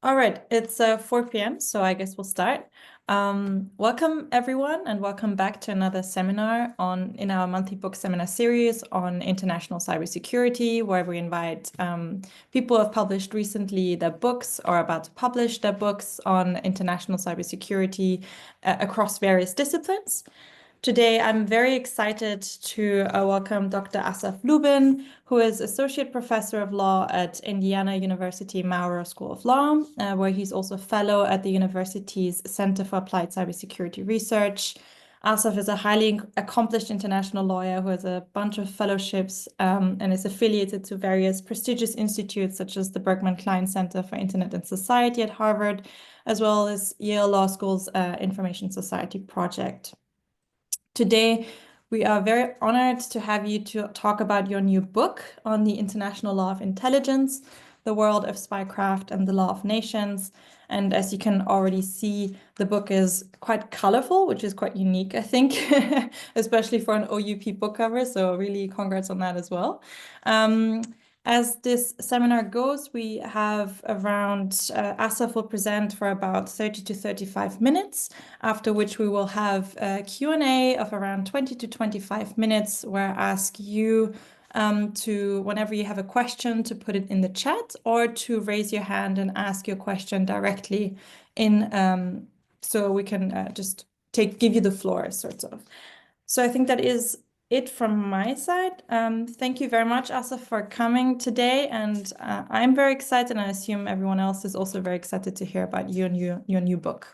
All right, it's 4 p.m., so I guess we'll start. Welcome everyone, and welcome back to another seminar in our monthly book seminar series on international cybersecurity, where we invite people who have published recently their books or about to publish their books on international cybersecurity across various disciplines. Today, I'm very excited to welcome Dr. Asaf Lubin, who is Associate Professor of Law at Indiana University Maurer School of Law, where he's also Fellow at the university's Center for Applied Cybersecurity Research. Asaf is a highly accomplished international lawyer who has a bunch of fellowships and is affiliated to various prestigious institutes such as the Berkman Klein Center for Internet and Society at Harvard, as well as Yale Law School's Information Society Project. Today, we are very honored to have you to talk about your new book on the international law of intelligence, the world of spycraft, and the law of nations. And as you can already see, the book is quite colorful, which is quite unique, I think, especially for an OUP book cover. So really congrats on that as well. As this seminar goes, we have around, Asaf will present for about 30 to 35 minutes, after which we will have a Q&A of around 20 to 25 minutes, where I ask you to, whenever you have a question, to put it in the chat or to raise your hand and ask your question directly so we can just give you the floor, sort of. So I think that is it from my side. Thank you very much, Asaf, for coming today. And I'm very excited, and I assume everyone else is also very excited to hear about your new book.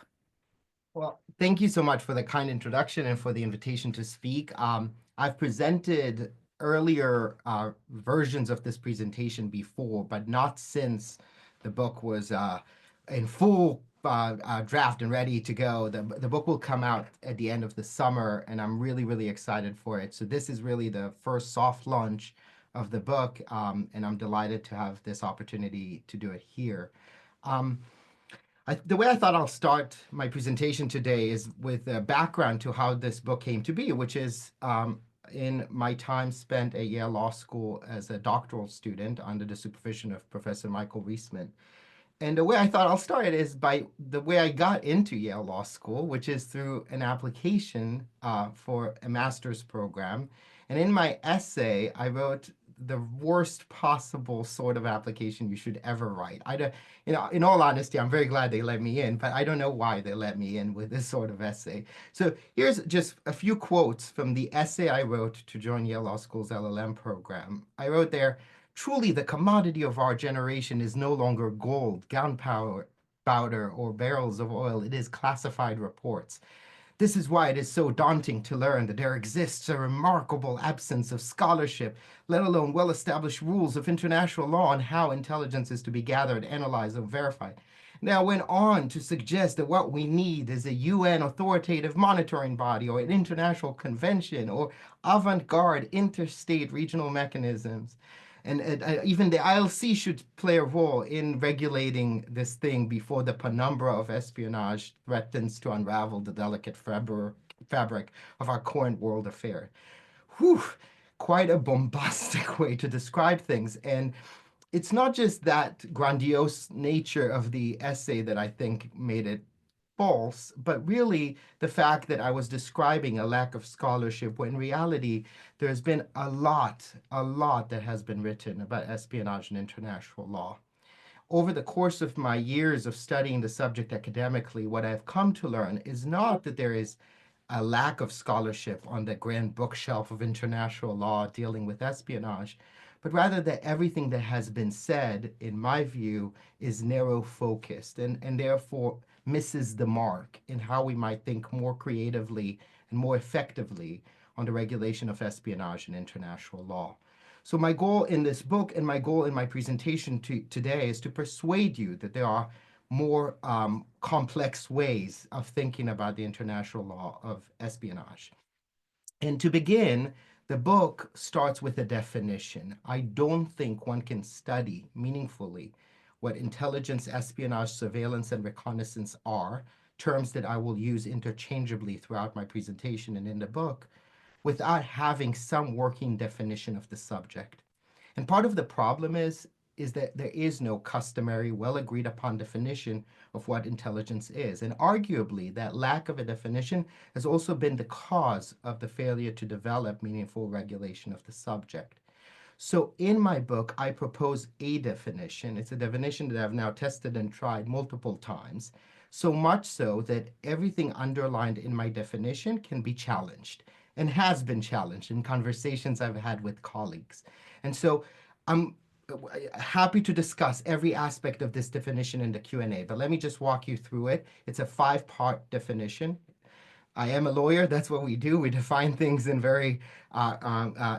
Well, thank you so much for the kind introduction and for the invitation to speak. I've presented earlier versions of this presentation before, but not since the book was in full draft and ready to go. The book will come out at the end of the summer, and I'm really, really excited for it. So this is really the first soft launch of the book, and I'm delighted to have this opportunity to do it here. The way I thought I'll start my presentation today is with a background to how this book came to be, which is in my time spent at Yale Law School as a doctoral student under the supervision of Professor Michael Reisman. And the way I thought I'll start is by the way I got into Yale Law School, which is through an application for a master's program. And in my essay, I wrote the worst possible sort of application you should ever write. In all honesty, I'm very glad they let me in, but I don't know why they let me in with this sort of essay. So here's just a few quotes from the essay I wrote to join Yale Law School's LLM program. I wrote there, "Truly, the commodity of our generation is no longer gold, gunpowder, or barrels of oil. It is classified reports. This is why it is so daunting to learn that there exists a remarkable absence of scholarship, let alone well-established rules of international law on how intelligence is to be gathered, analyzed, and verified." Now, went on to suggest that what we need is a UN authoritative monitoring body or an international convention or avant-garde interstate regional mechanisms. And even the ILC should play a role in regulating this thing before the penumbra of espionage threatens to unravel the delicate fabric of our current world affair. Whew, quite a bombastic way to describe things. And it's not just that grandiose nature of the essay that I think made it false, but really the fact that I was describing a lack of scholarship, when in reality, there's been a lot that has been written about espionage and international law. Over the course of my years of studying the subject academically, what I've come to learn is not that there is a lack of scholarship on the grand bookshelf of international law dealing with espionage, but rather that everything that has been said, in my view, is narrow focused and therefore misses the mark in how we might think more creatively and more effectively on the regulation of espionage and international law. So my goal in this book and my goal in my presentation today is to persuade you that there are more complex ways of thinking about the international law of espionage. And to begin, the book starts with a definition. I don't think one can study meaningfully what intelligence, espionage, surveillance, and reconnaissance are, terms that I will use interchangeably throughout my presentation and in the book, without having some working definition of the subject. And part of the problem is is that there is no customary, well agreed upon definition of what intelligence is. And arguably, that lack of a definition has also been the cause of the failure to develop meaningful regulation of the subject. So in my book, I propose a definition. It's a definition that I've now tested and tried multiple times, so much so that everything underlined in my definition can be challenged and has been challenged in conversations I've had with colleagues. And so I'm happy to discuss every aspect of this definition in the Q&A, but let me just walk you through it. It's a 5-part definition. I am a lawyer. That's what we do. We define things in very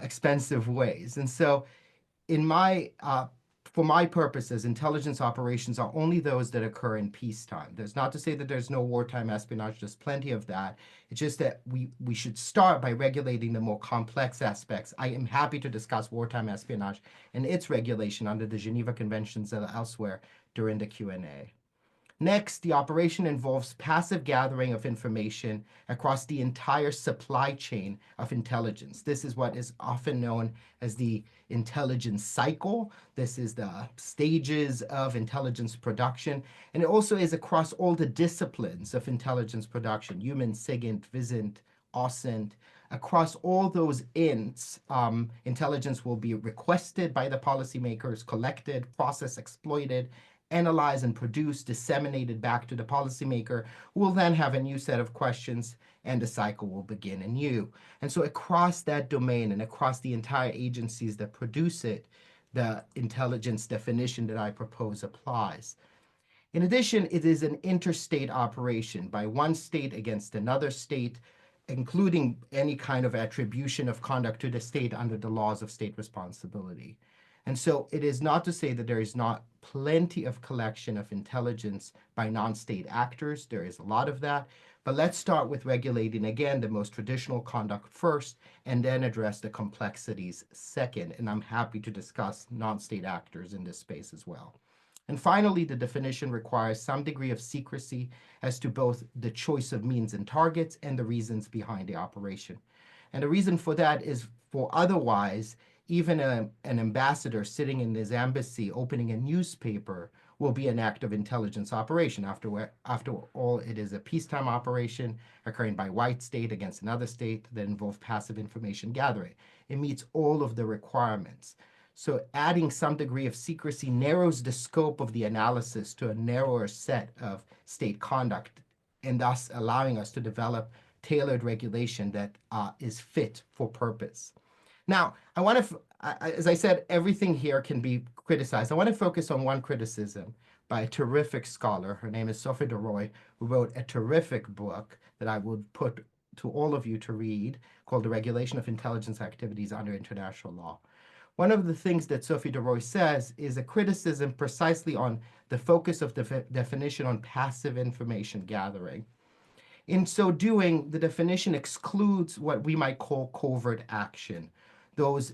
expensive ways. And so in my for my purposes, intelligence operations are only those that occur in peacetime. There's not to say that there's no wartime espionage. There's plenty of that. It's just that we should start by regulating the more complex aspects. I am happy to discuss wartime espionage and its regulation under the Geneva Conventions and elsewhere during the Q&A. Next, the operation involves passive gathering of information across the entire supply chain of intelligence. This is what is often known as the intelligence cycle. This is the stages of intelligence production. And it also is across all the disciplines of intelligence production: human, SIGINT, VISINT, OSINT. Across all those ints, intelligence will be requested by the policymakers, collected, processed, exploited, analyzed and produced, disseminated back to the policymaker, who will then have a new set of questions, and the cycle will begin anew. And so across that domain and across the entire agencies that produce it, the intelligence definition that I propose applies. In addition, it is an interstate operation by one state against another state, including any kind of attribution of conduct to the state under the laws of state responsibility. And so it is not to say that there is not plenty of collection of intelligence by non-state actors. There is a lot of that. But let's start with regulating, again, the most traditional conduct first, and then address the complexities second. And I'm happy to discuss non-state actors in this space as well. And finally, the definition requires some degree of secrecy as to both the choice of means and targets and the reasons behind the operation. And the reason for that is for otherwise, even an ambassador sitting in his embassy opening a newspaper will be an act of intelligence operation. After all, it is a peacetime operation occurring by white state against another state that involves passive information gathering. It meets all of the requirements. So adding some degree of secrecy narrows the scope of the analysis to a narrower set of state conduct, and thus allowing us to develop tailored regulation that is fit for purpose. Now, I want to, as I said, everything here can be criticized. I want to focus on one criticism by a terrific scholar. Her name is Sophie Deroy, who wrote a terrific book that I would put to all of you to read, called The Regulation of Intelligence Activities Under International Law. One of the things that Sophie Deroy says is a criticism precisely on the focus of the definition on passive information gathering. In so doing, the definition excludes what we might call covert action, those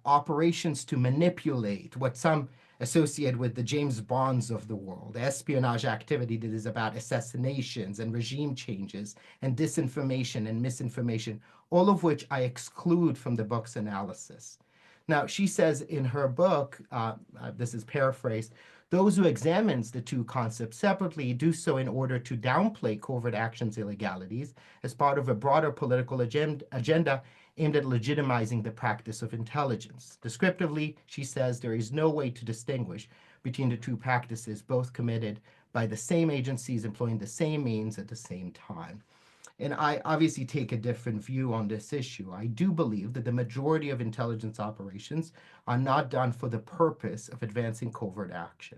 operations to manipulate, what some associate with the James Bonds of the world, espionage activity that is about assassinations and regime changes and disinformation and misinformation, all of which I exclude from the book's analysis. Now, she says in her book, this is paraphrased, those who examines the two concepts separately do so in order to downplay covert actions illegalities as part of a broader political agenda aimed at legitimizing the practice of intelligence. Descriptively, she says there is no way to distinguish between the two practices, both committed by the same agencies employing the same means at the same time. And I obviously take a different view on this issue. I do believe that the majority of intelligence operations are not done for the purpose of advancing covert action.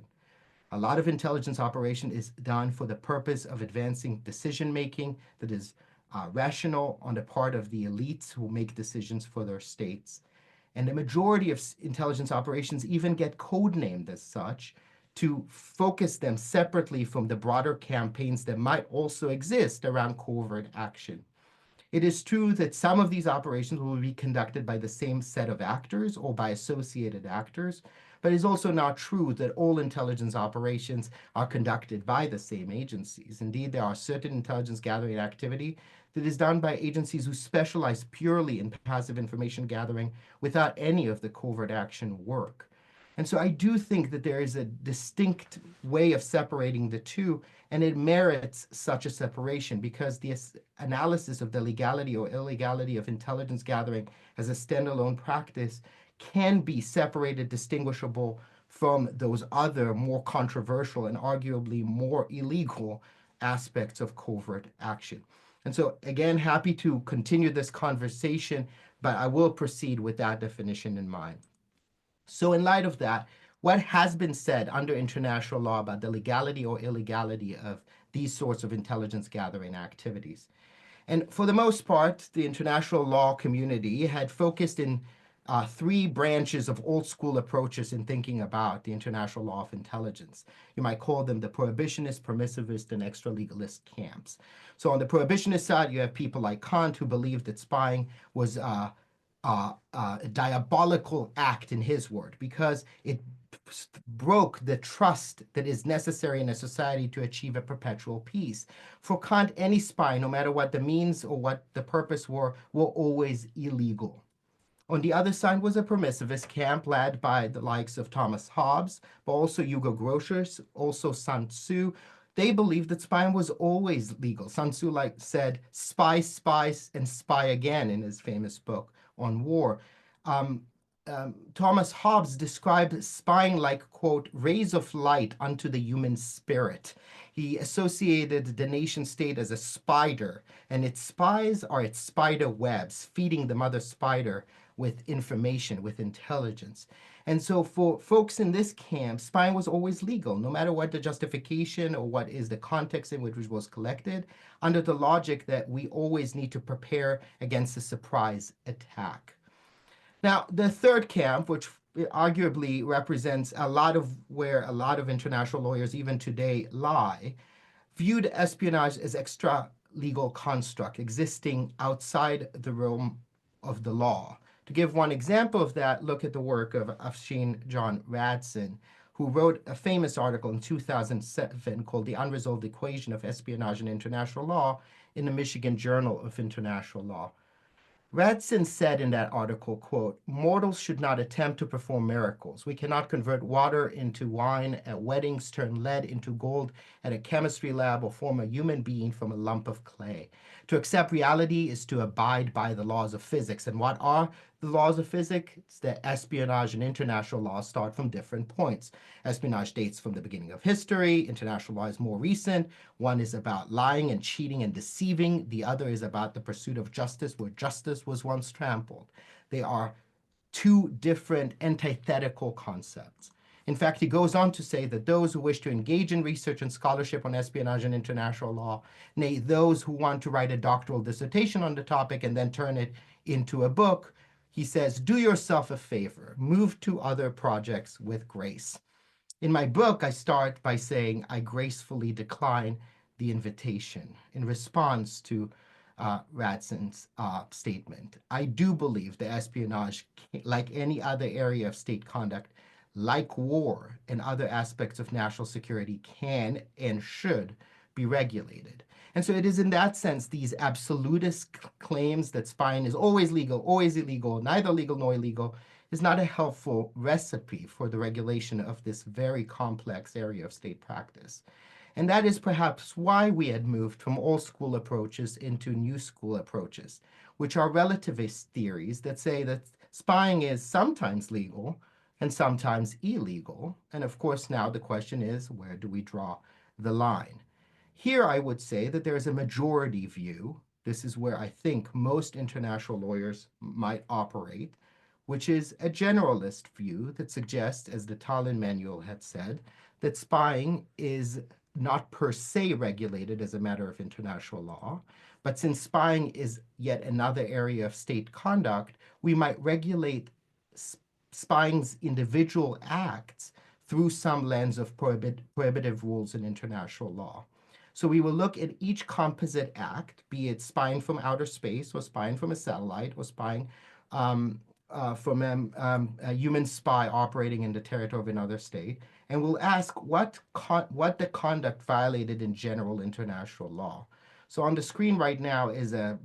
A lot of intelligence operation is done for the purpose of advancing decision-making that is rational on the part of the elites who make decisions for their states. And the majority of intelligence operations even get codenamed as such to focus them separately from the broader campaigns that might also exist around covert action. It is true that some of these operations will be conducted by the same set of actors or by associated actors, but it's also not true that all intelligence operations are conducted by the same agencies. Indeed, there are certain intelligence gathering activity that is done by agencies who specialize purely in passive information gathering without any of the covert action work. And so I do think that there is a distinct way of separating the two, and it merits such a separation because the analysis of the legality or illegality of intelligence gathering as a standalone practice can be separated, distinguishable from those other more controversial and arguably more illegal aspects of covert action. And so, again, happy to continue this conversation, but I will proceed with that definition in mind. So, in light of that, what has been said under international law about the legality or illegality of these sorts of intelligence gathering activities? And for the most part, the international law community had focused in three branches of old school approaches in thinking about the international law of intelligence. You might call them the prohibitionist, permissivist, and extralegalist camps. So on the prohibitionist side, you have people like Kant who believed that spying was a diabolical act, in his word, because it broke the trust that is necessary in a society to achieve a perpetual peace. For Kant, any spy, no matter what the means or what the purpose were always illegal. On the other side was a permissivist camp led by the likes of Thomas Hobbes, but also Hugo Grotius, also Sun Tzu. They believed that spying was always legal. Sun Tzu said, spy, spies, and spy again in his famous book on war. Thomas Hobbes described spying like, quote, rays of light unto the human spirit. He associated the nation state as a spider, and its spies are its spider webs, feeding the mother spider with information, with intelligence. And so for folks in this camp, spying was always legal, no matter what the justification or what is the context in which it was collected, under the logic that we always need to prepare against a surprise attack. Now, the third camp, which arguably represents a lot of where a lot of international lawyers even today lie, viewed espionage as extra-legal construct existing outside the realm of the law. To give one example of that, look at the work of Afshin John Radson, who wrote a famous article in 2007 called The Unresolved Equation of Espionage and International Law in the Michigan Journal of International Law. Radson said in that article, quote, mortals should not attempt to perform miracles. We cannot convert water into wine at weddings, turn lead into gold at a chemistry lab, or form a human being from a lump of clay. To accept reality is to abide by the laws of physics. And what are the laws of physics? It's that espionage and international law start from different points. Espionage dates from the beginning of history. International law is more recent. One is about lying and cheating and deceiving. The other is about the pursuit of justice, where justice was once trampled. They are two different antithetical concepts. In fact, he goes on to say that those who wish to engage in research and scholarship on espionage and international law, nay, those who want to write a doctoral dissertation on the topic and then turn it into a book, he says, do yourself a favor, move to other projects with grace. In my book, I start by saying I gracefully decline the invitation in response to Radson's statement. I do believe that espionage, like any other area of state conduct, like war and other aspects of national security, can and should be regulated. And so it is in that sense, these absolutist claims that spying is always legal, always illegal, neither legal nor illegal, is not a helpful recipe for the regulation of this very complex area of state practice. And that is perhaps why we had moved from old school approaches into new school approaches, which are relativist theories that say that spying is sometimes legal and sometimes illegal. And of course, now the question is, where do we draw the line? Here, I would say that there is a majority view. This is where I think most international lawyers might operate, which is a generalist view that suggests, as the Tallinn Manual had said, that spying is not per se regulated as a matter of international law, but since spying is yet another area of state conduct, we might regulate spying's individual acts through some lens of prohibitive rules in international law. So we will look at each composite act, be it spying from outer space or spying from a satellite or spying from a human spy operating in the territory of another state, and we'll ask what the conduct violated in general international law. So on the screen right now is an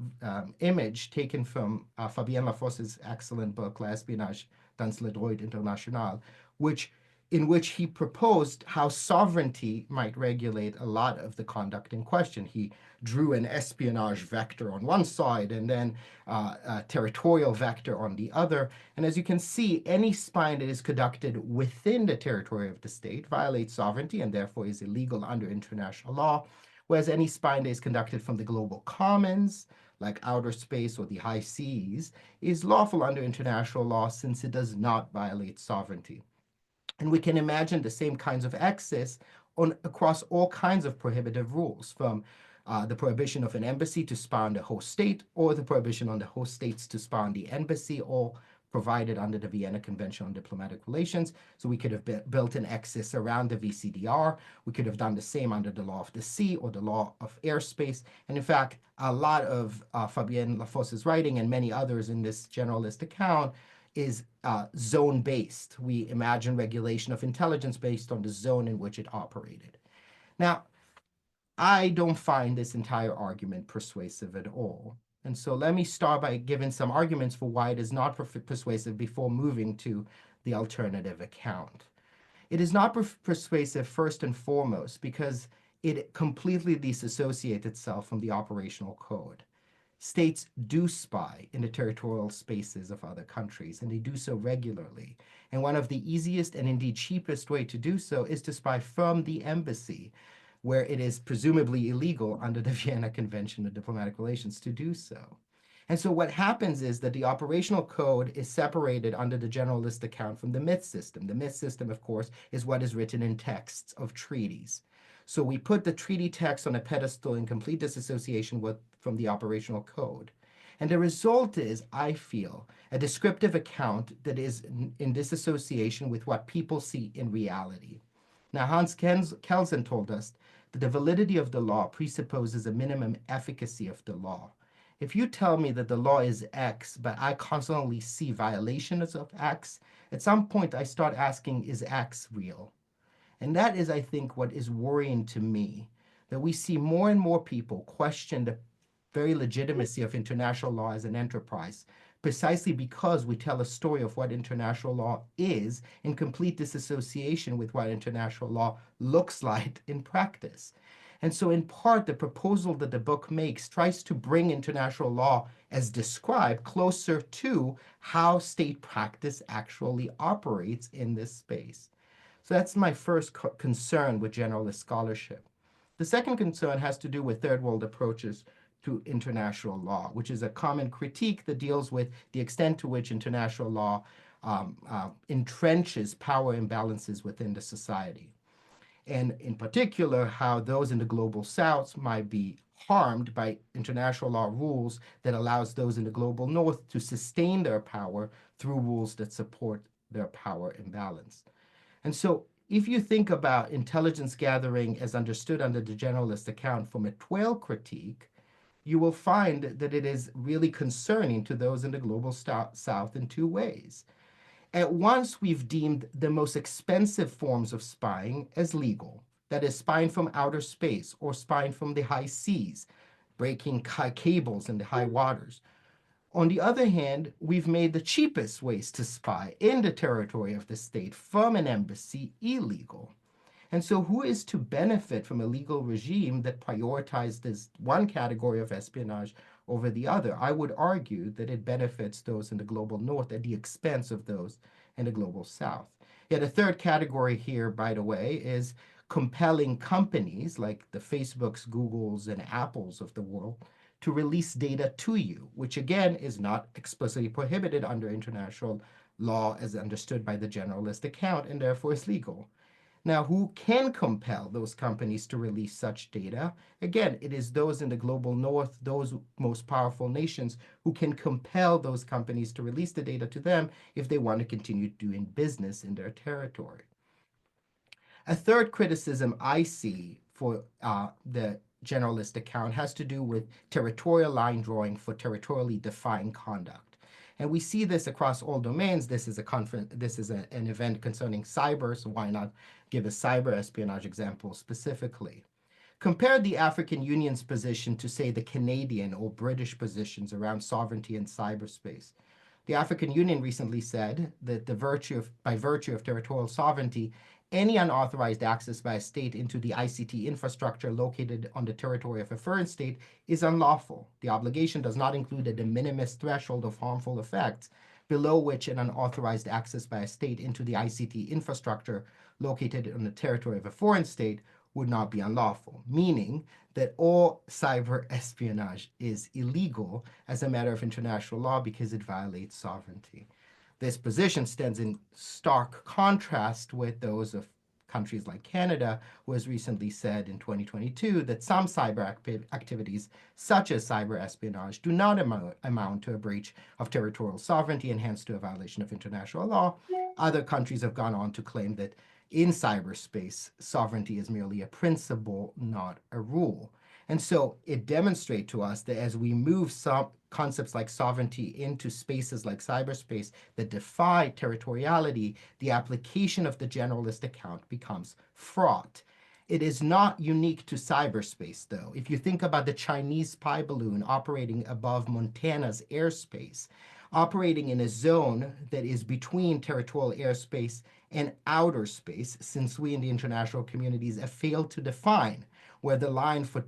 image taken from Fabienne Lafosse's excellent book, L'Espionnage dans le droit international, which in which he proposed how sovereignty might regulate a lot of the conduct in question. He drew an espionage vector on one side and then a territorial vector on the other. And as you can see, any spying that is conducted within the territory of the state violates sovereignty and therefore is illegal under international law, whereas any spying that is conducted from the global commons, like outer space or the high seas, is lawful under international law since it does not violate sovereignty. And we can imagine the same kinds of access across all kinds of prohibitive rules, from the prohibition of an embassy to spy on the host state, or the prohibition on the host states to spy on the embassy, all provided under the Vienna Convention on Diplomatic Relations. So we could have built an axis around the VCDR. We could have done the same under the law of the sea or the law of airspace. And in fact, a lot of Fabienne Lafosse's writing and many others in this generalist account is zone-based. We imagine regulation of intelligence based on the zone in which it operated. Now, I don't find this entire argument persuasive at all. And so let me start by giving some arguments for why it is not persuasive before moving to the alternative account. It is not persuasive first and foremost because it completely disassociates itself from the operational code. States do spy in the territorial spaces of other countries, and they do so regularly. And one of the easiest and indeed cheapest way to do so is to spy from the embassy, where it is presumably illegal under the Vienna Convention of Diplomatic Relations to do so. And so what happens is that the operational code is separated under the generalist account from the myth system. The myth system, of course, is what is written in texts of treaties. So we put the treaty text on a pedestal in complete disassociation from the operational code. And the result is, I feel, a descriptive account that is in disassociation with what people see in reality. Now, Hans Kelsen told us that the validity of the law presupposes a minimum efficacy of the law. If you tell me that the law is X, but I constantly see violations of X, at some point I start asking, is X real? And that is, I think, what is worrying to me, that we see more and more people question the very legitimacy of international law as an enterprise, precisely because we tell a story of what international law is in complete disassociation with what international law looks like in practice. And so in part, the proposal that the book makes tries to bring international law as described closer to how state practice actually operates in this space. So that's my first concern with generalist scholarship. The second concern has to do with third world approaches to international law, which is a common critique that deals with the extent to which international law entrenches power imbalances within the society. And in particular, how those in the global south might be harmed by international law rules that allows those in the global north to sustain their power through rules that support their power imbalance. And so if you think about intelligence gathering as understood under the generalist account from a Twelve critique, you will find that it is really concerning to those in the global south in two ways. At once, we've deemed the most expensive forms of spying as legal, that is, spying from outer space or spying from the high seas, breaking cables in the high waters. On the other hand, we've made the cheapest ways to spy in the territory of the state from an embassy illegal. And so who is to benefit from a legal regime that prioritizes one category of espionage over the other? I would argue that it benefits those in the global north at the expense of those in the global south. Yet a third category here, by the way, is compelling companies like the Facebooks, Googles, and Apples of the world to release data to you, which again is not explicitly prohibited under international law as understood by the generalist account and therefore is legal. Now, who can compel those companies to release such data? Again, it is those in the global north, those most powerful nations, who can compel those companies to release the data to them if they want to continue doing business in their territory. A third criticism I see for the generalist account has to do with territorial line drawing for territorially defined conduct. And we see this across all domains. This is an event concerning cyber, so why not give a cyber espionage example specifically? Compare the African Union's position to, say, the Canadian or British positions around sovereignty in cyberspace. The African Union recently said that by virtue of territorial sovereignty, any unauthorized access by a state into the ICT infrastructure located on the territory of a foreign state is unlawful. The obligation does not include a de minimis threshold of harmful effects, below which an unauthorized access by a state into the ICT infrastructure located on the territory of a foreign state would not be unlawful, meaning that all cyber espionage is illegal as a matter of international law because it violates sovereignty. This position stands in stark contrast with those of countries like Canada, who has recently said in 2022 that some cyber activities, such as cyber espionage, do not amount to a breach of territorial sovereignty and hence to a violation of international law. Other countries have gone on to claim that in cyberspace, sovereignty is merely a principle, not a rule. And so it demonstrates to us that as we move some concepts like sovereignty into spaces like cyberspace that defy territoriality, the application of the generalist account becomes fraught. It is not unique to cyberspace, though. If you think about the Chinese spy balloon operating above Montana's airspace, operating in a zone that is between territorial airspace and outer space, since we in the international communities have failed to define where the line for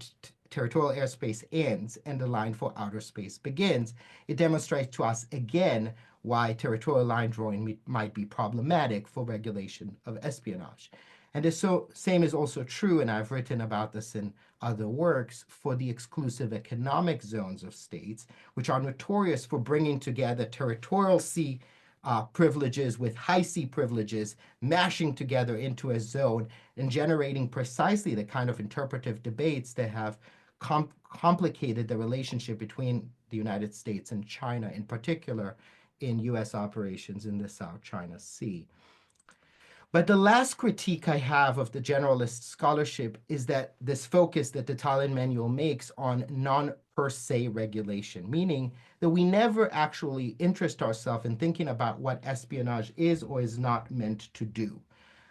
territorial airspace ends and the line for outer space begins, it demonstrates to us again why territorial line drawing might be problematic for regulation of espionage. And the same is also true, and I've written about this in other works, for the exclusive economic zones of states, which are notorious for bringing together territorial sea privileges with high sea privileges, mashing together into a zone and generating precisely the kind of interpretive debates that have complicated the relationship between the United States and China, in particular in U.S. operations in the South China Sea. But the last critique I have of the generalist scholarship is that this focus that the Tallinn Manual makes on non-per se regulation, meaning that we never actually interest ourselves in thinking about what espionage is or is not meant to do.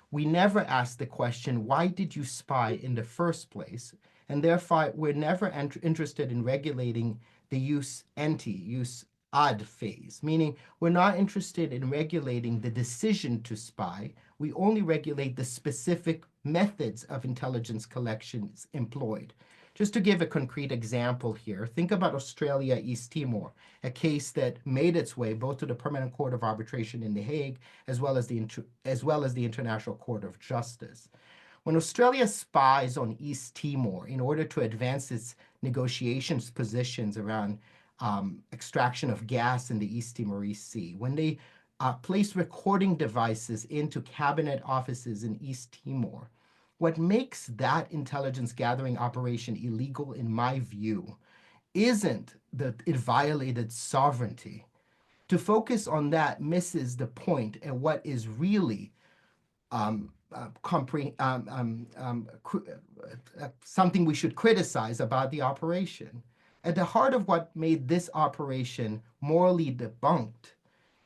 We never ask the question, why did you spy in the first place? And therefore, we're never interested in regulating the use ad phase, meaning we're not interested in regulating the decision to spy. We only regulate the specific methods of intelligence collections employed. Just to give a concrete example here, think about Australia, East Timor, a case that made its way both to the Permanent Court of Arbitration in The Hague, as well as the International Court of Justice. When Australia spies on East Timor in order to advance its negotiations positions around extraction of gas in the East Timorese Sea, when they place recording devices into cabinet offices in East Timor, what makes that intelligence gathering operation illegal, in my view, isn't that it violated sovereignty. To focus on that misses the point and what is really something we should criticize about the operation. At the heart of what made this operation morally debunked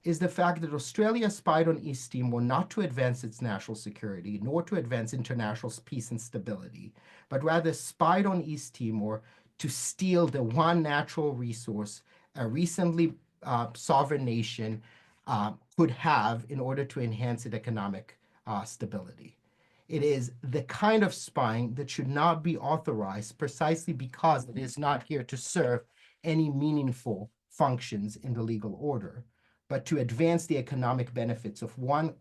is the fact that Australia spied on East Timor not to advance its national security, nor to advance international peace and stability, but rather spied on East Timor to steal the one natural resource a recently sovereign nation could have in order to enhance its economic stability. It is the kind of spying that should not be authorized precisely because it is not here to serve any meaningful functions in the legal order, but to advance the economic benefits of one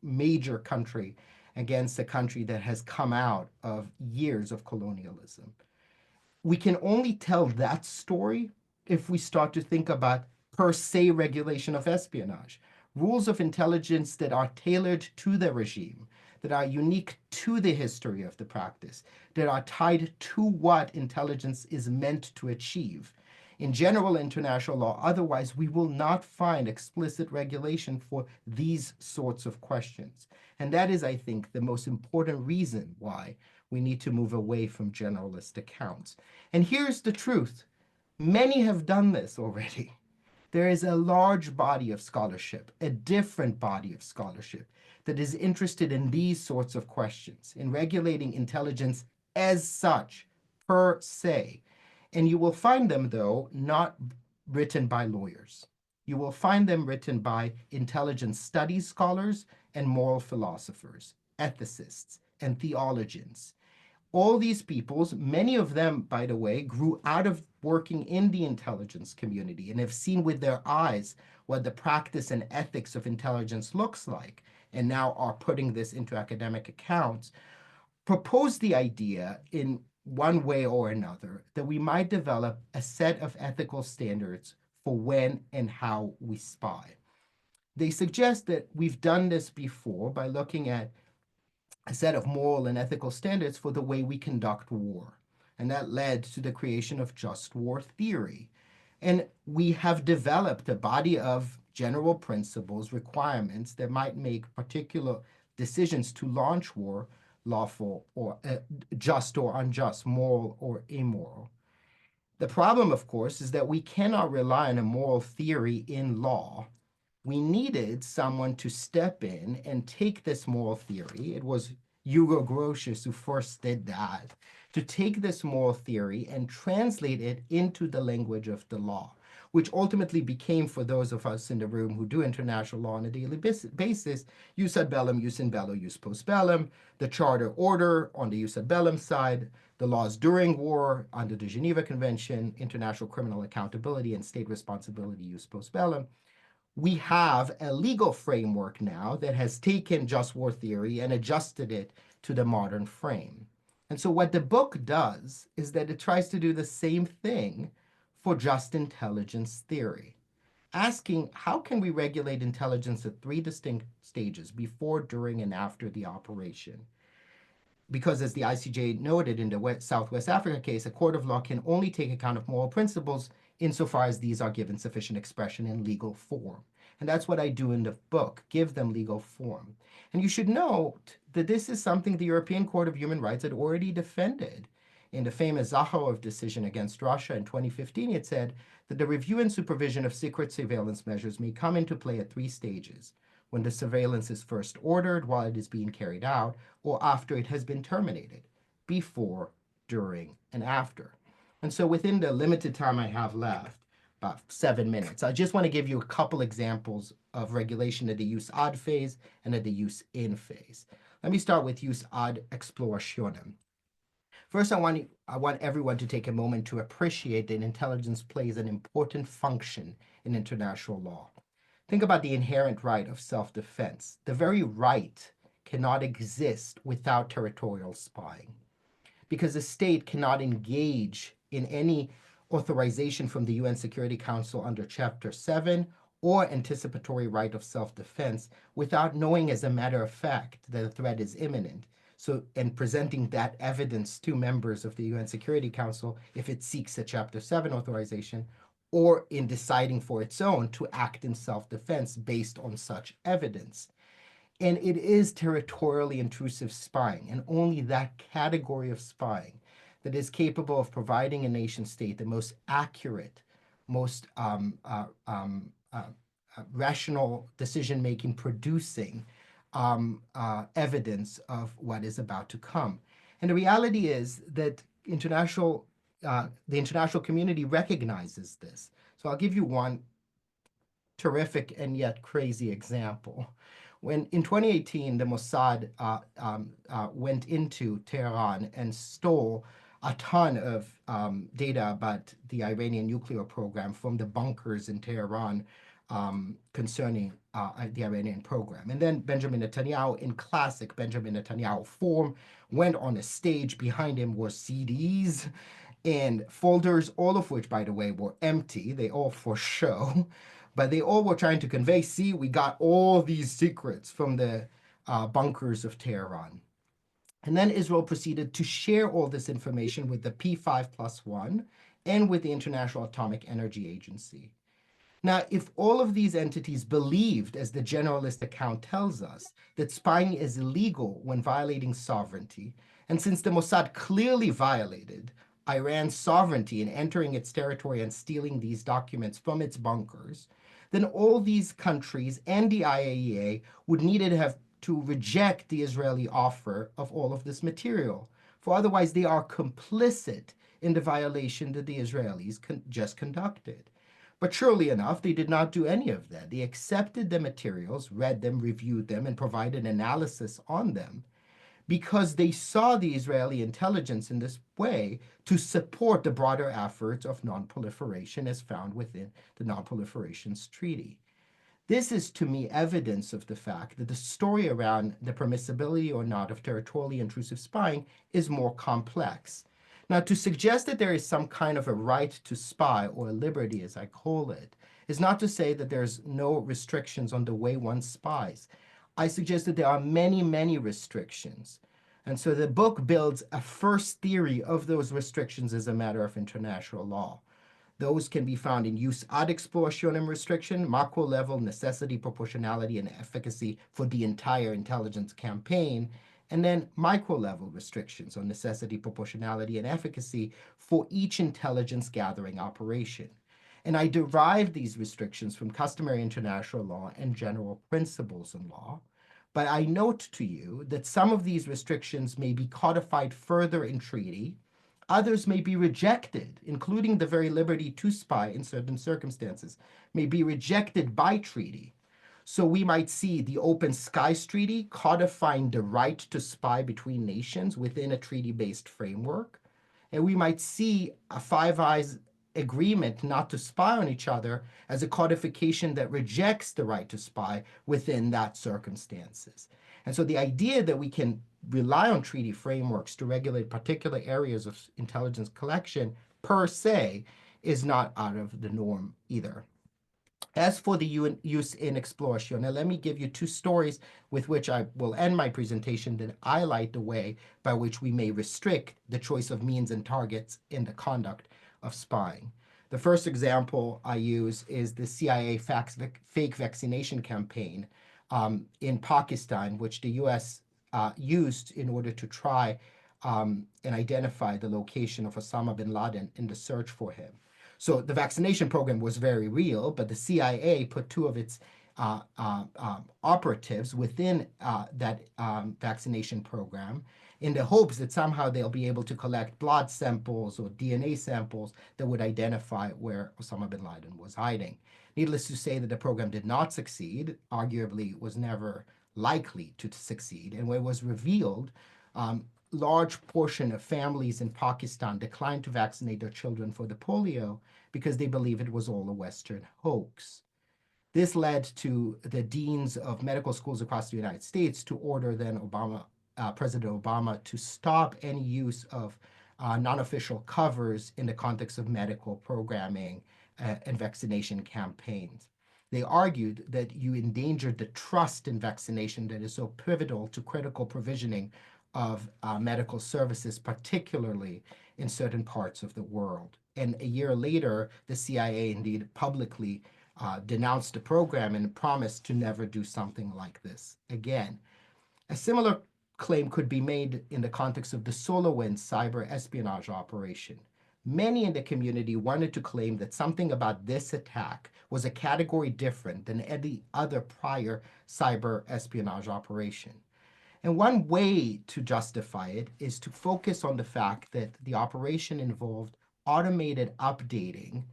major country against a country that has come out of years of colonialism. We can only tell that story if we start to think about per se regulation of espionage, rules of intelligence that are tailored to the regime, that are unique to the history of the practice, that are tied to what intelligence is meant to achieve. In general international law, otherwise, we will not find explicit regulation for these sorts of questions. And that is, I think, the most important reason why we need to move away from generalist accounts. And here's the truth. Many have done this already. There is a large body of scholarship, a different body of scholarship, that is interested in these sorts of questions, in regulating intelligence as such, per se. And you will find them, though, not written by lawyers. you will find them written by intelligence studies scholars and moral philosophers, ethicists, and theologians. All these peoples, many of them, by the way, grew out of working in the intelligence community and have seen with their eyes what the practice and ethics of intelligence looks like, and now are putting this into academic accounts, propose the idea in one way or another that we might develop a set of ethical standards for when and how we spy. They suggest that we've done this before by looking at a set of moral and ethical standards for the way we conduct war. And that led to the creation of just war theory. And we have developed a body of general principles, requirements that might make particular decisions to launch war lawful or just or unjust, moral or immoral. The problem, of course, is that we cannot rely on a moral theory in law. We needed someone to step in and take this moral theory. It was Hugo Grotius who first did that, to take this moral theory and translate it into the language of the law, which ultimately became, for those of us in the room who do international law on a daily basis, jus ad bellum, jus in bello, jus post bellum, the charter order on the jus ad bellum side, the laws during war under the Geneva Convention, international criminal accountability and state responsibility, jus post bellum. We have a legal framework now that has taken just war theory and adjusted it to the modern frame. And so what the book does is that it tries to do the same thing for just intelligence theory, asking how can we regulate intelligence at three distinct stages: before, during, and after the operation. Because as the ICJ noted in the Southwest Africa case, a court of law can only take account of moral principles insofar as these are given sufficient expression in legal form. And that's what I do in the book, give them legal form. And you should note that this is something the European Court of Human Rights had already defended. In the famous Zakharov decision against Russia in 2015, it said that the review and supervision of secret surveillance measures may come into play at three stages: when the surveillance is first ordered, while it is being carried out, or after it has been terminated: before, during, and after. And so within the limited time I have left, about 7 minutes, I just want to give you a couple examples of regulation at the jus ad phase and at the jus in phase. Let me start with jus ad explorationem. First, I want everyone to take a moment to appreciate that intelligence plays an important function in international law. Think about the inherent right of self-defense. The very right cannot exist without territorial spying, because a state cannot engage in any authorization from the UN Security Council under Chapter 7 or anticipatory right of self-defense without knowing as a matter of fact that a threat is imminent. So, and presenting that evidence to members of the UN Security Council if it seeks a Chapter 7 authorization, or in deciding for its own to act in self-defense based on such evidence. And it is territorially intrusive spying, and only that category of spying that is capable of providing a nation state the most accurate, most rational decision-making, producing evidence of what is about to come. And the reality is that the international community recognizes this. So I'll give you one terrific and yet crazy example. When in 2018, the Mossad went into Tehran and stole a ton of data about the Iranian nuclear program from the bunkers in Tehran concerning the Iranian program. And then Benjamin Netanyahu, in classic Benjamin Netanyahu form, went on a stage. Behind him were CDs and folders, all of which, by the way, were empty. They all for show. But they all were trying to convey, see, we got all these secrets from the bunkers of Tehran. And then Israel proceeded to share all this information with the P5+1 and with the International Atomic Energy Agency. Now, if all of these entities believed, as the generalist account tells us, that spying is illegal when violating sovereignty, and since the Mossad clearly violated Iran's sovereignty in entering its territory and stealing these documents from its bunkers, then all these countries and the IAEA would need to have to reject the Israeli offer of all of this material, for otherwise they are complicit in the violation that the Israelis just conducted. But surely enough, they did not do any of that. They accepted the materials, read them, reviewed them, and provided analysis on them because they saw the Israeli intelligence in this way to support the broader efforts of nonproliferation as found within the Non-Proliferation Treaty. This is, to me, evidence of the fact that the story around the permissibility or not of territorially intrusive spying is more complex. Now, to suggest that there is some kind of a right to spy, or a liberty, as I call it, is not to say that there's no restrictions on the way one spies. I suggest that there are many, many restrictions. And so the book builds a first theory of those restrictions as a matter of international law. Those can be found in jus ad explorationem restriction, macro level necessity, proportionality, and efficacy for the entire intelligence campaign, and then micro level restrictions on necessity, proportionality, and efficacy for each intelligence gathering operation. And I derived these restrictions from customary international law and general principles in law. But I note to you that some of these restrictions may be codified further in treaty. Others may be rejected, including the very liberty to spy in certain circumstances, may be rejected by treaty. So we might see the Open Skies Treaty codifying the right to spy between nations within a treaty-based framework. And we might see a Five Eyes agreement not to spy on each other as a codification that rejects the right to spy within that circumstances. And so the idea that we can rely on treaty frameworks to regulate particular areas of intelligence collection per se is not out of the norm either. As for the use in exploration, now let me give you two stories with which I will end my presentation that highlight the way by which we may restrict the choice of means and targets in the conduct of spying. The first example I use is the CIA fake vaccination campaign in Pakistan, which the US used in order to try and identify the location of Osama bin Laden in the search for him. So the vaccination program was very real, but the CIA put two of its operatives within that vaccination program in the hopes that somehow they'll be able to collect blood samples or DNA samples that would identify where Osama bin Laden was hiding. Needless to say that the program did not succeed, arguably was never likely to succeed. And when it was revealed, large portion of families in Pakistan declined to vaccinate their children for the polio because they believe it was all a Western hoax. This led to the deans of medical schools across the United States to order then President Obama to stop any use of non-official covers in the context of medical programming and vaccination campaigns. They argued that you endangered the trust in vaccination that is so pivotal to critical provisioning of medical services, particularly in certain parts of the world. And a year later, the CIA indeed publicly denounced the program and promised to never do something like this again. A similar claim could be made in the context of the SolarWinds cyber espionage operation. Many in the community wanted to claim that something about this attack was a category different than any other prior cyber espionage operation. And one way to justify it is to focus on the fact that the operation involved automated updating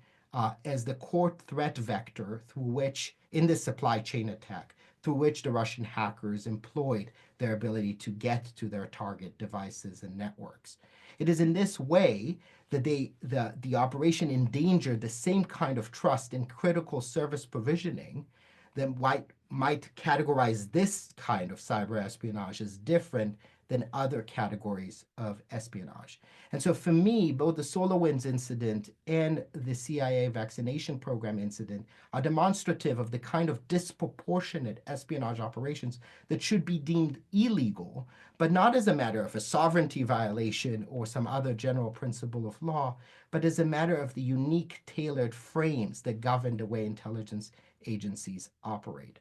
as the core threat vector through which, in the supply chain attack, through which the Russian hackers employed their ability to get to their target devices and networks. It is in this way that the operation endangered the same kind of trust in critical service provisioning that might categorize this kind of cyber espionage as different than other categories of espionage. And so for me, both the SolarWinds incident and the CIA vaccination program incident are demonstrative of the kind of disproportionate espionage operations that should be deemed illegal, but not as a matter of a sovereignty violation or some other general principle of law, but as a matter of the unique tailored frames that govern the way intelligence agencies operate.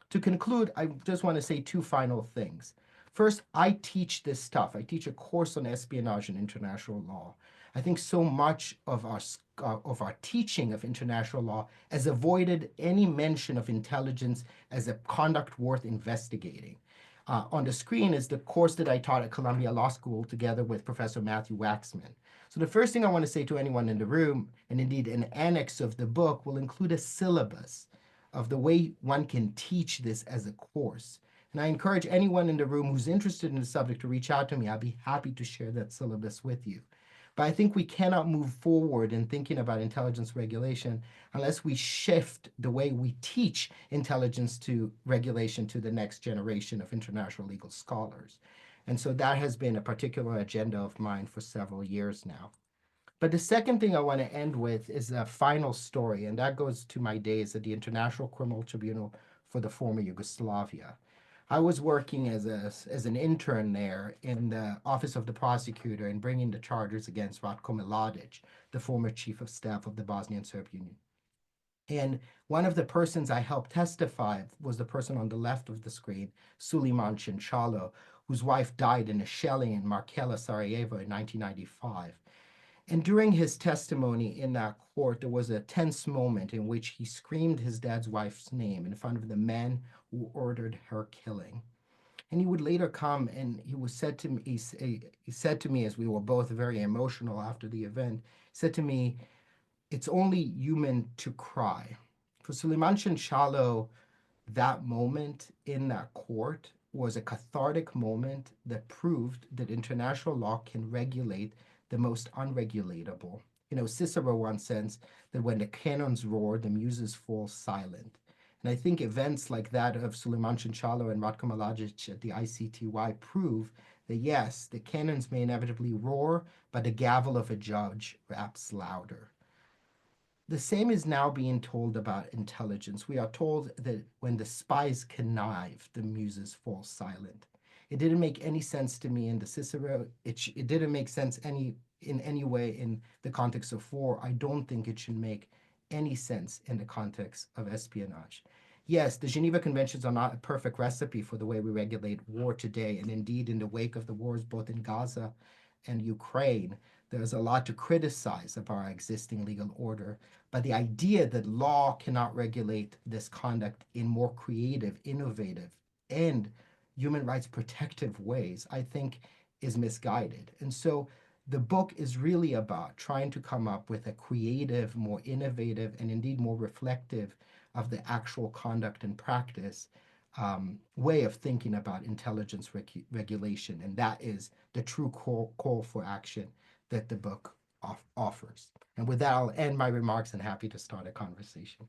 To conclude, I just want to say two final things. First, I teach this stuff. I teach a course on espionage and international law. I think so much of our teaching of international law has avoided any mention of intelligence as a conduct worth investigating. on the screen is the course that I taught at Columbia Law School together with Professor Matthew Waxman. So the first thing I want to say to anyone in the room, and indeed an annex of the book, will include a syllabus of the way one can teach this as a course. And I encourage anyone in the room who's interested in the subject to reach out to me. I'll be happy to share that syllabus with you. But I think we cannot move forward in thinking about intelligence regulation unless we shift the way we teach intelligence to regulation to the next generation of international legal scholars. And so that has been a particular agenda of mine for several years now. But the second thing I want to end with is a final story, and that goes to my days at the International Criminal Tribunal for the former Yugoslavia. I was working as an intern there in the office of the prosecutor and bringing the charges against Ratko Mladic, the former chief of staff of the Bosnian Serb Union. And one of the persons I helped testify was the person on the left of the screen, Suleiman Chinchalo, whose wife died in a shelling in Markela, Sarajevo in 1995. And during his testimony in that court, there was a tense moment in which he screamed his dad's wife's name in front of the men who ordered her killing. And he would later come and he said to me as we were both very emotional after the event, he said to me, "It's only human to cry." For Suleiman Chinchalo, that moment in that court was a cathartic moment that proved that international law can regulate the most unregulatable. Cicero once says that when the cannons roar, the muses fall silent. And I think events like that of Suleiman Chinchalo and Ratko Mladic at the ICTY prove that yes, the cannons may inevitably roar, but the gavel of a judge raps louder. The same is now being told about intelligence. We are told that when the spies connive, the muses fall silent. It didn't make any sense to me in the Cicero. It didn't make sense in any way in the context of war. I don't think it should make any sense in the context of espionage. Yes, the Geneva Conventions are not a perfect recipe for the way we regulate war today. And indeed, in the wake of the wars both in Gaza and Ukraine, there's a lot to criticize of our existing legal order. But the idea that law cannot regulate this conduct in more creative, innovative, and human rights protective ways, I think is misguided. And so the book is really about trying to come up with a creative, more innovative, and indeed more reflective of the actual conduct and practice way of thinking about intelligence regulation. And that is the true call for action that the book offers. And with that, I'll end my remarks and happy to start a conversation.